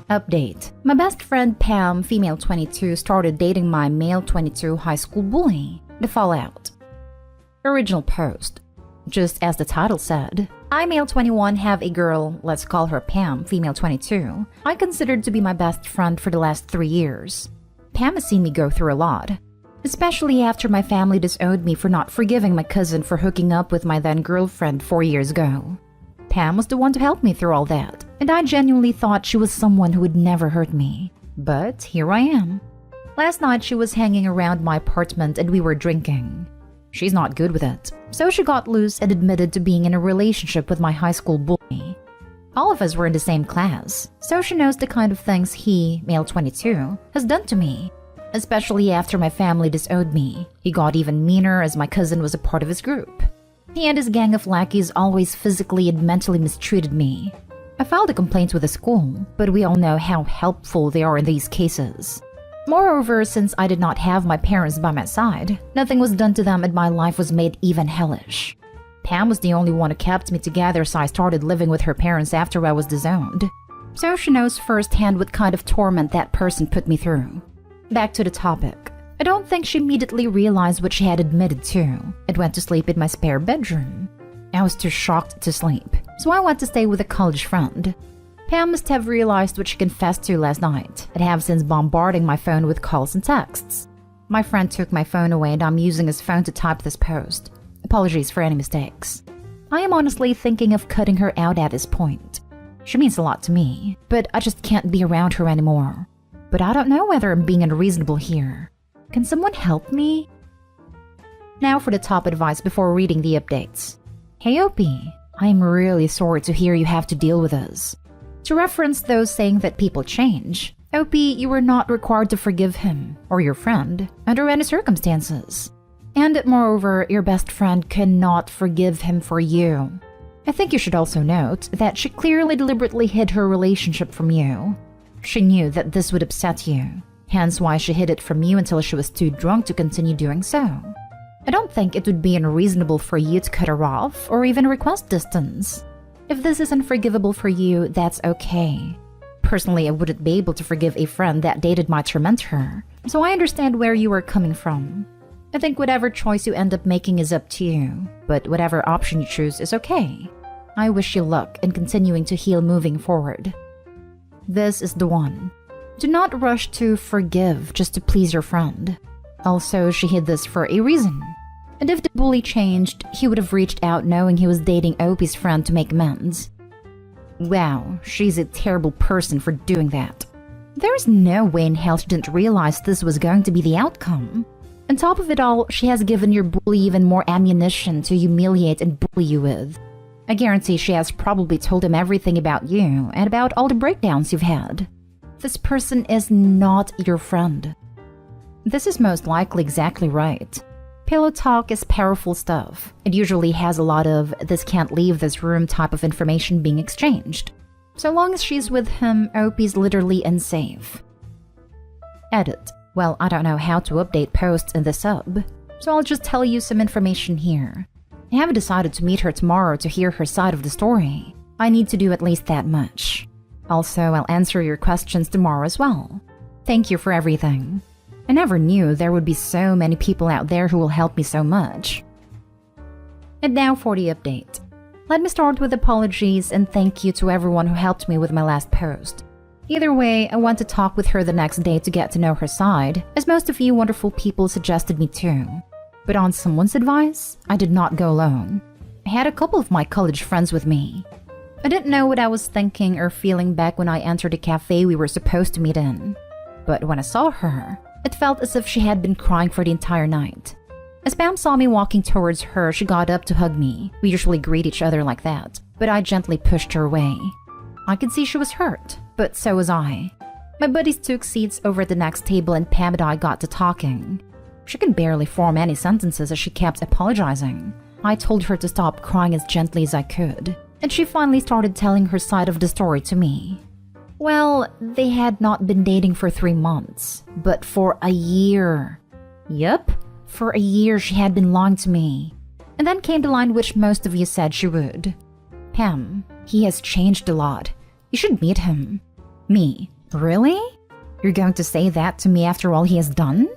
Update. My best friend Pam, female 22, started dating my male 22 high school bully. The fallout. Original post. Just as the title said, I, male 21, have a girl, let's call her Pam, female 22, I considered to be my best friend for the last 3 years. Pam has seen me go through a lot, especially after my family disowned me for not forgiving my cousin for hooking up with my then girlfriend 4 years ago. Pam was the one to help me through all that, and I genuinely thought she was someone who would never hurt me. But here I am. Last night she was hanging around my apartment and we were drinking. She's not good with it, so she got loose and admitted to being in a relationship with my high school bully. All of us were in the same class, so she knows the kind of things he, male 22, has done to me. Especially after my family disowned me. He got even meaner as my cousin was a part of his group. He and his gang of lackeys always physically and mentally mistreated me. I filed a complaint with the school, but we all know how helpful they are in these cases. Moreover, since I did not have my parents by my side, nothing was done to them and my life was made even hellish. Pam was the only one who kept me together, so I started living with her parents after I was disowned. So she knows firsthand what kind of torment that person put me through. Back to the topic. I don't think she immediately realized what she had admitted to and went to sleep in my spare bedroom. I was too shocked to sleep, so I went to stay with a college friend. Pam must have realized what she confessed to last night and have since bombarding my phone with calls and texts. My friend took my phone away and I'm using his phone to type this post. Apologies for any mistakes. I am honestly thinking of cutting her out at this point. She means a lot to me, but I just can't be around her anymore. But I don't know whether I'm being unreasonable here. Can someone help me? Now for the top advice before reading the updates. Hey Opie, I'm really sorry to hear you have to deal with us. To reference those saying that people change, Opie, you were not required to forgive him, or your friend, under any circumstances. And moreover, your best friend cannot forgive him for you. I think you should also note that she clearly deliberately hid her relationship from you. She knew that this would upset you, hence why she hid it from you until she was too drunk to continue doing so. I don't think it would be unreasonable for you to cut her off or even request distance. If this is unforgivable for you, that's okay. Personally, I wouldn't be able to forgive a friend that dated my tormentor, so I understand where you are coming from. I think whatever choice you end up making is up to you, but whatever option you choose is okay. I wish you luck in continuing to heal moving forward. This is the one. Do not rush to forgive just to please your friend. Also, she hid this for a reason. And if the bully changed, he would have reached out knowing he was dating Opie's friend to make amends. Wow, she's a terrible person for doing that. There's no way in hell she didn't realize this was going to be the outcome. On top of it all, she has given your bully even more ammunition to humiliate and bully you with. I guarantee she has probably told him everything about you and about all the breakdowns you've had. This person is not your friend. This is most likely exactly right. Pillow talk is powerful stuff. It usually has a lot of "this can't leave this room" type of information being exchanged. So long as she's with him, Opie's literally unsafe. Edit. Well, I don't know how to update posts in the sub, so I'll just tell you some information here. I haven't decided to meet her tomorrow to hear her side of the story. I need to do at least that much. Also, I'll answer your questions tomorrow as well. Thank you for everything. I never knew there would be so many people out there who will help me so much. And now for the update. Let me start with apologies and thank you to everyone who helped me with my last post. Either way, I want to talk with her the next day to get to know her side, as most of you wonderful people suggested me to. But on someone's advice, I did not go alone. I had a couple of my college friends with me. I didn't know what I was thinking or feeling back when I entered the cafe we were supposed to meet in. But when I saw her, it felt as if she had been crying for the entire night. As Pam saw me walking towards her, she got up to hug me. We usually greet each other like that, but I gently pushed her away. I could see she was hurt, but so was I. My buddies took seats over at the next table and Pam and I got to talking. She could barely form any sentences as she kept apologizing. I told her to stop crying as gently as I could, and she finally started telling her side of the story to me. Well, they had not been dating for 3 months, but for a year. Yup, for a year she had been lying to me. And then came the line which most of you said she would. Pam, he has changed a lot. You should meet him. Me, Really? You're going to say that to me after all he has done?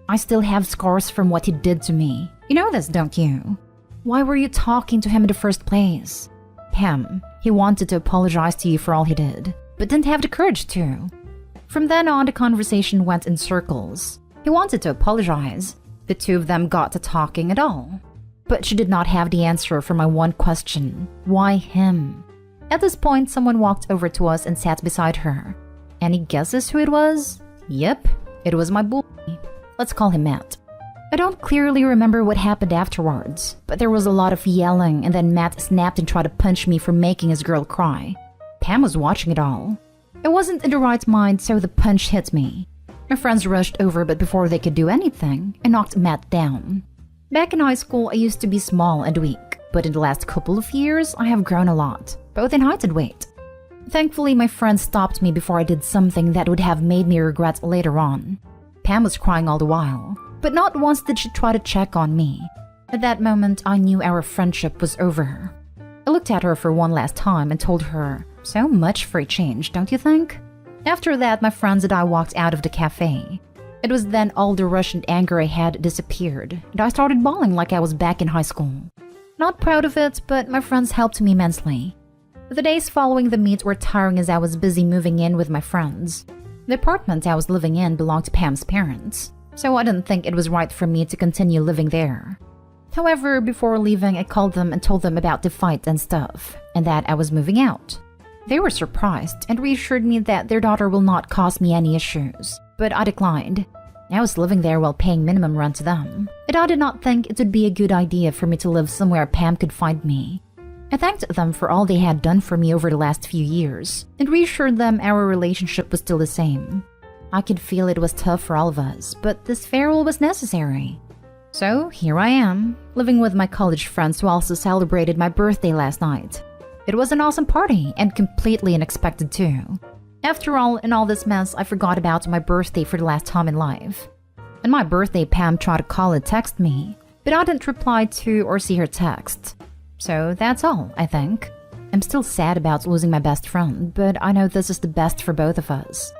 I still have scars from what he did to me. You know this, don't you? Why were you talking to him in the first place? Pam, he wanted to apologize to you for all he did, but didn't have the courage to. From then on, the conversation went in circles. He wanted to apologize. The two of them got to talking at all. But she did not have the answer for my one question. Why him? At this point, someone walked over to us and sat beside her. Any guesses who it was? Yep, it was my bully. Let's call him Matt. I don't clearly remember what happened afterwards, but there was a lot of yelling and then Matt snapped and tried to punch me for making his girl cry. Pam was watching it all. I wasn't in the right mind, so the punch hit me. My friends rushed over, but before they could do anything, I knocked Matt down. Back in high school, I used to be small and weak, but in the last couple of years, I have grown a lot, both in height and weight. Thankfully, my friends stopped me before I did something that would have made me regret later on. Pam was crying all the while, but not once did she try to check on me. At that moment, I knew our friendship was over. I looked at her for one last time and told her, so much for a change, don't you think? After that, my friends and I walked out of the cafe. It was then all the rush and anger I had disappeared, and I started bawling like I was back in high school. Not proud of it, but my friends helped me immensely. The days following the meet were tiring as I was busy moving in with my friends. The apartment I was living in belonged to Pam's parents, so I didn't think it was right for me to continue living there. However, before leaving, I called them and told them about the fight and stuff, and that I was moving out. They were surprised and reassured me that their daughter will not cause me any issues, but I declined. I was living there while paying minimum rent to them, and I did not think it would be a good idea for me to live somewhere Pam could find me. I thanked them for all they had done for me over the last few years, and reassured them our relationship was still the same. I could feel it was tough for all of us, but this farewell was necessary. So here I am, living with my college friends who also celebrated my birthday last night. It was an awesome party, and completely unexpected too. After all, in all this mess, I forgot about my birthday for the last time in life. On my birthday, Pam tried to call and text me, but I didn't reply to or see her text. So that's all, I think. I'm still sad about losing my best friend, but I know this is the best for both of us.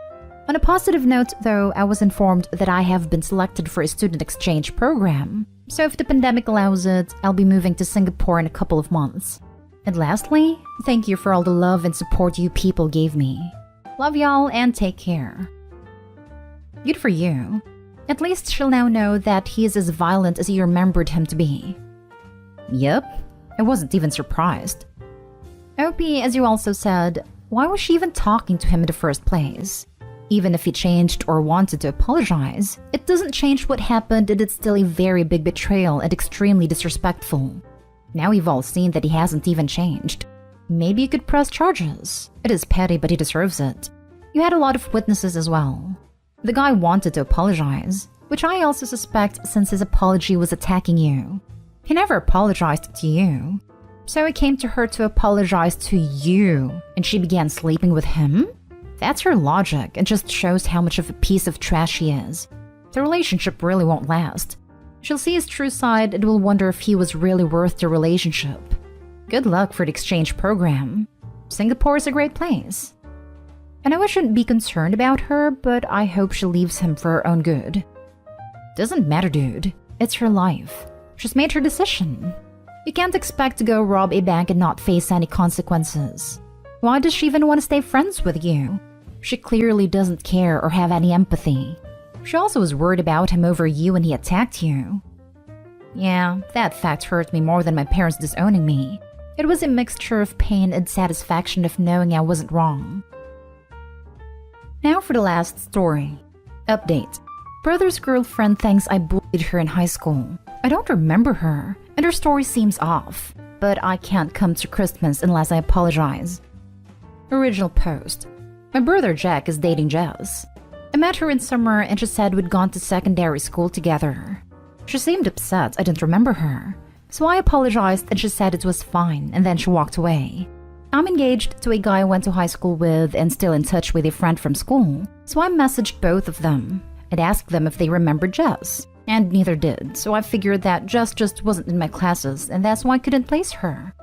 On a positive note, though, I was informed that I have been selected for a student exchange program. So if the pandemic allows it, I'll be moving to Singapore in a couple of months. And lastly, thank you for all the love and support you people gave me. Love y'all and take care. Good for you. At least she'll now know that he is as violent as you remembered him to be. Yep, I wasn't even surprised. OP, as you also said, why was she even talking to him in the first place? Even if he changed or wanted to apologize, it doesn't change what happened and it's still a very big betrayal and extremely disrespectful. Now we've all seen that he hasn't even changed. Maybe you could press charges. It is petty, but he deserves it. You had a lot of witnesses as well. The guy wanted to apologize, which I also suspect since his apology was attacking you. He never apologized to you. So it came to her to apologize to you, and she began sleeping with him? That's her logic and just shows how much of a piece of trash he is. The relationship really won't last. She'll see his true side and will wonder if he was really worth the relationship. Good luck for the exchange program. Singapore is a great place. I know I shouldn't be concerned about her, but I hope she leaves him for her own good. Doesn't matter, dude. It's her life. She's made her decision. You can't expect to go rob a bank and not face any consequences. Why does she even want to stay friends with you? She clearly doesn't care or have any empathy. She also was worried about him over you when he attacked you. Yeah, that fact hurt me more than my parents disowning me. It was a mixture of pain and satisfaction of knowing I wasn't wrong. Now for the last story. Update. Brother's girlfriend thinks I bullied her in high school. I don't remember her, and her story seems off. But I can't come to Christmas unless I apologize. Original post. My brother Jack is dating Jess. I met her in summer and she said we'd gone to secondary school together. She seemed upset I didn't remember her. So I apologized and she said it was fine and then she walked away. I'm engaged to a guy I went to high school with and still in touch with a friend from school. So I messaged both of them and asked them if they remembered Jess. And neither did, so I figured that Jess just wasn't in my classes and that's why I couldn't place her.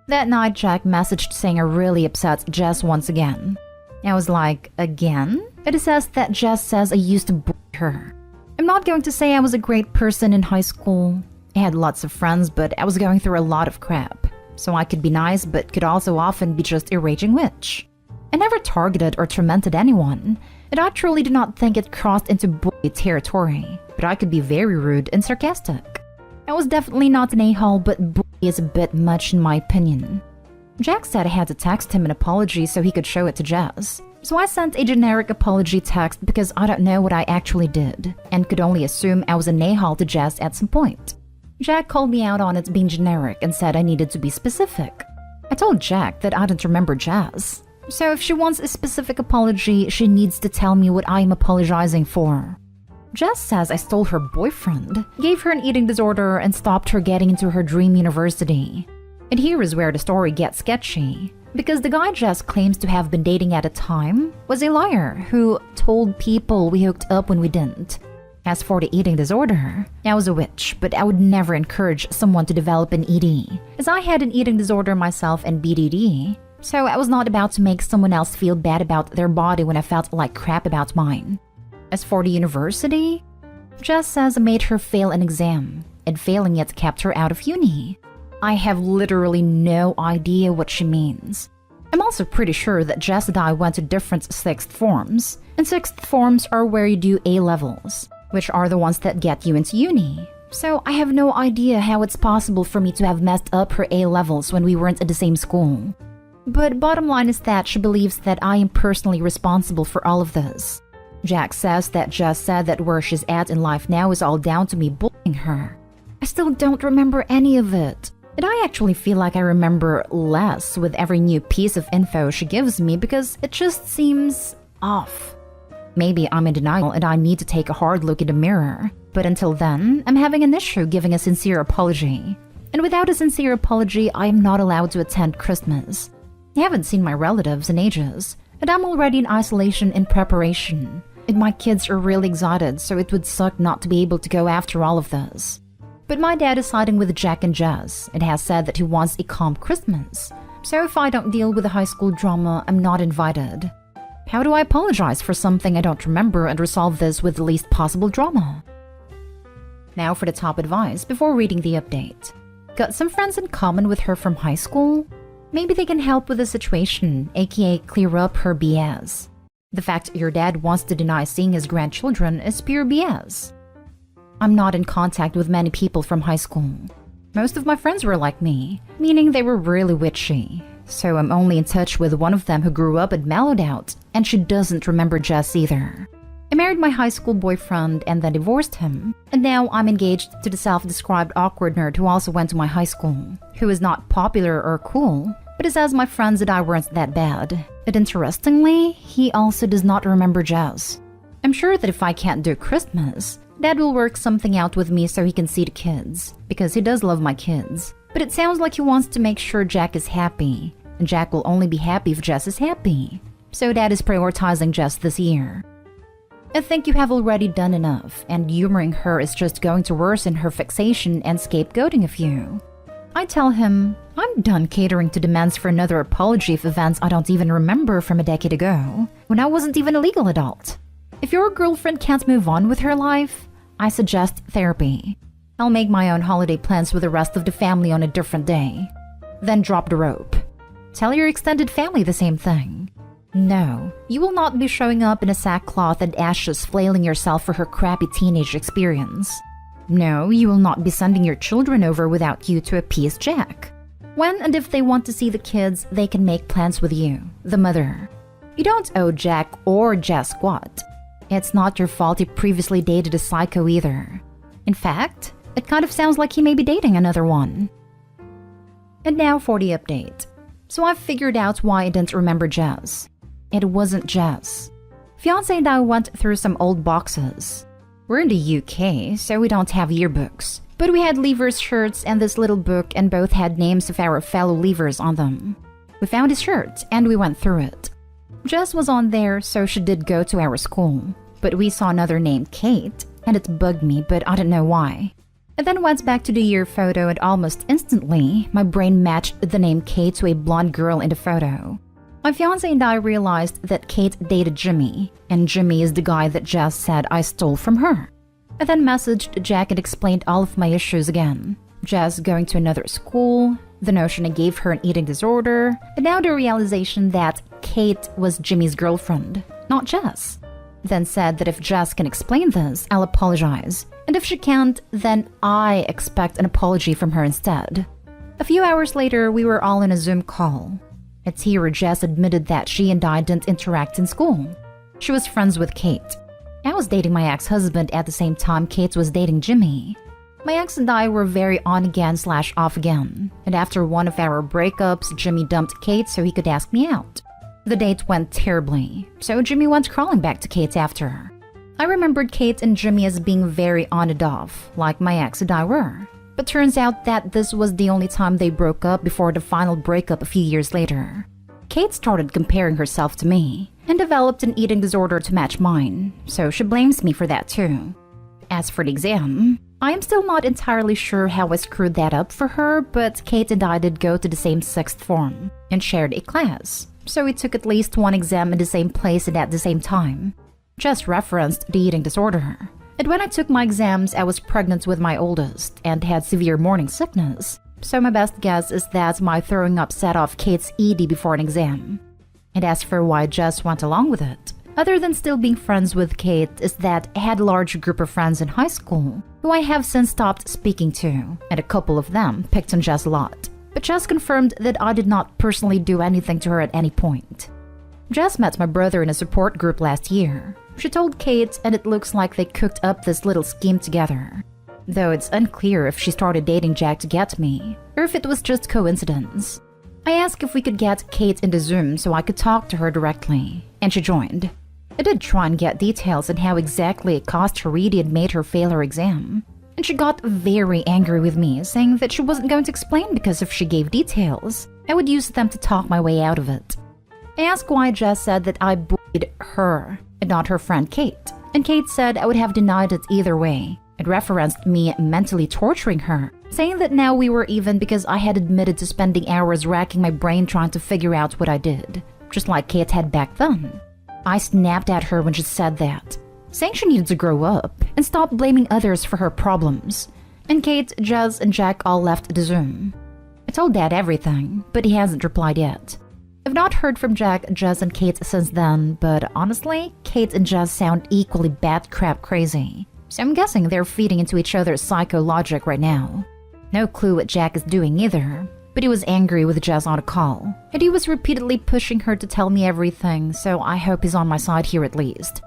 That night, Jack messaged saying I really upset Jess once again. I was like, again? It says that Jess says I used to bully her. I'm not going to say I was a great person in high school. I had lots of friends, but I was going through a lot of crap. So I could be nice, but could also often be just a raging witch. I never targeted or tormented anyone, and I truly do not think it crossed into bully territory, but I could be very rude and sarcastic. I was definitely not an a-hole, but bully is a bit much in my opinion. Jack said I had to text him an apology so he could show it to Jess. So I sent a generic apology text because I don't know what I actually did, and could only assume I was an a-hole to Jess at some point. Jack called me out on it being generic and said I needed to be specific. I told Jack that I didn't remember Jess. So if she wants a specific apology, she needs to tell me what I am apologizing for. Jess says I stole her boyfriend, gave her an eating disorder, and stopped her getting into her dream university. And here is where the story gets sketchy, because the guy Jess claims to have been dating at the time was a liar who told people we hooked up when we didn't. As for the eating disorder, I was a witch, but I would never encourage someone to develop an ED, as I had an eating disorder myself and BDD, so I was not about to make someone else feel bad about their body when I felt like crap about mine. As for the university, Jess says I made her fail an exam, and failing it kept her out of uni. I have literally no idea what she means. I'm also pretty sure that Jess and I went to different sixth forms, and sixth forms are where you do A-levels, which are the ones that get you into uni. So I have no idea how it's possible for me to have messed up her A-levels when we weren't at the same school. But bottom line is that she believes that I am personally responsible for all of this. Jack says that Jess said that where she's at in life now is all down to me bullying her. I still don't remember any of it. And I actually feel like I remember less with every new piece of info she gives me because it just seems off. Maybe I'm in denial and I need to take a hard look in the mirror. But until then, I'm having an issue giving a sincere apology. And without a sincere apology, I am not allowed to attend Christmas. I haven't seen my relatives in ages, and I'm already in isolation in preparation. And my kids are really excited, so it would suck not to be able to go after all of this. But my dad is siding with Jack and Jess and has said that he wants a calm Christmas. So if I don't deal with the high school drama, I'm not invited. How do I apologize for something I don't remember and resolve this with the least possible drama? Now for the top advice before reading the update. Got some friends in common with her from high school? Maybe they can help with the situation, aka clear up her BS. The fact your dad wants to deny seeing his grandchildren is pure BS. I'm not in contact with many people from high school. Most of my friends were like me, meaning they were really witchy. So I'm only in touch with one of them who grew up and mellowed out, and she doesn't remember Jess either. I married my high school boyfriend and then divorced him, and now I'm engaged to the self-described awkward nerd who also went to my high school, who is not popular or cool, but he says my friends and I weren't that bad. And interestingly, he also does not remember Jess. I'm sure that if I can't do Christmas, Dad will work something out with me so he can see the kids, because he does love my kids. But it sounds like he wants to make sure Jack is happy, and Jack will only be happy if Jess is happy. So Dad is prioritizing Jess this year. I think you have already done enough, and humoring her is just going to worsen her fixation and scapegoating of you. I tell him, I'm done catering to demands for another apology of events I don't even remember from a decade ago, when I wasn't even a legal adult. If your girlfriend can't move on with her life, I suggest therapy. I'll make my own holiday plans with the rest of the family on a different day. Then drop the rope. Tell your extended family the same thing. No, you will not be showing up in a sackcloth and ashes flailing yourself for her crappy teenage experience. No, you will not be sending your children over without you to appease Jack. When and if they want to see the kids, they can make plans with you, the mother. You don't owe Jack or Jess squat. It's not your fault he previously dated a psycho either. In fact, it kind of sounds like he may be dating another one. And now for the update. So I've figured out why I didn't remember Jess. It wasn't Jess. Fiancé and I went through some old boxes. We're in the UK, so we don't have yearbooks. But we had Leavers shirts and this little book, and both had names of our fellow Leavers on them. We found his shirt, and we went through it. Jess was on there, so she did go to our school. But we saw another named Kate, and it bugged me, but I don't know why. I then went back to the year photo, and almost instantly, my brain matched the name Kate to a blonde girl in the photo. My fiancé and I realized that Kate dated Jimmy, and Jimmy is the guy that Jess said I stole from her. I then messaged Jack and explained all of my issues again. Jess going to another school, the notion I gave her an eating disorder, and now the realization that Kate was Jimmy's girlfriend, not Jess. Then said that if Jess can explain this, I'll apologize, and if she can't, then I expect an apology from her instead. A few hours later, we were all in a Zoom call. It's here where Jess admitted that she and I didn't interact in school. She was friends with Kate. I was dating my ex-husband at the same time Kate was dating Jimmy. My ex and I were very on-again/off again, and after one of our breakups, Jimmy dumped Kate so he could ask me out. The date went terribly, so Jimmy went crawling back to Kate after her. I remembered Kate and Jimmy as being very on and off, like my ex and I were. But turns out that this was the only time they broke up before the final breakup a few years later. Kate started comparing herself to me, and developed an eating disorder to match mine, so she blames me for that too. As for the exam, I am still not entirely sure how I screwed that up for her, but Kate and I did go to the same sixth form, and shared a class. So we took at least one exam in the same place and at the same time. Just referenced the eating disorder. And when I took my exams, I was pregnant with my oldest and had severe morning sickness. So my best guess is that my throwing up set off Kate's ED before an exam. And as for why Jess went along with it, other than still being friends with Kate, is that I had a large group of friends in high school who I have since stopped speaking to, and a couple of them picked on Jess a lot. But Jess confirmed that I did not personally do anything to her at any point. Jess met my brother in a support group last year. She told Kate, and it looks like they cooked up this little scheme together. Though it's unclear if she started dating Jack to get me, or if it was just coincidence. I asked if we could get Kate into Zoom so I could talk to her directly, and she joined. I did try and get details on how exactly it caused her read and made her fail her exam. And she got very angry with me, saying that she wasn't going to explain because if she gave details, I would use them to talk my way out of it. I asked why Jess said that I bullied her and not her friend Kate, and Kate said I would have denied it either way. It referenced me mentally torturing her, saying that now we were even because I had admitted to spending hours racking my brain trying to figure out what I did, just like Kate had back then. I snapped at her when she said that, saying she needed to grow up and stop blaming others for her problems. And Kate, Jess, and Jack all left the Zoom. I told Dad everything, but he hasn't replied yet. I've not heard from Jack, Jess, and Kate since then, but honestly, Kate and Jess sound equally bat crap crazy. So I'm guessing they're feeding into each other's psycho logic right now. No clue what Jack is doing either, but he was angry with Jess on a call, and he was repeatedly pushing her to tell me everything, so I hope he's on my side here at least.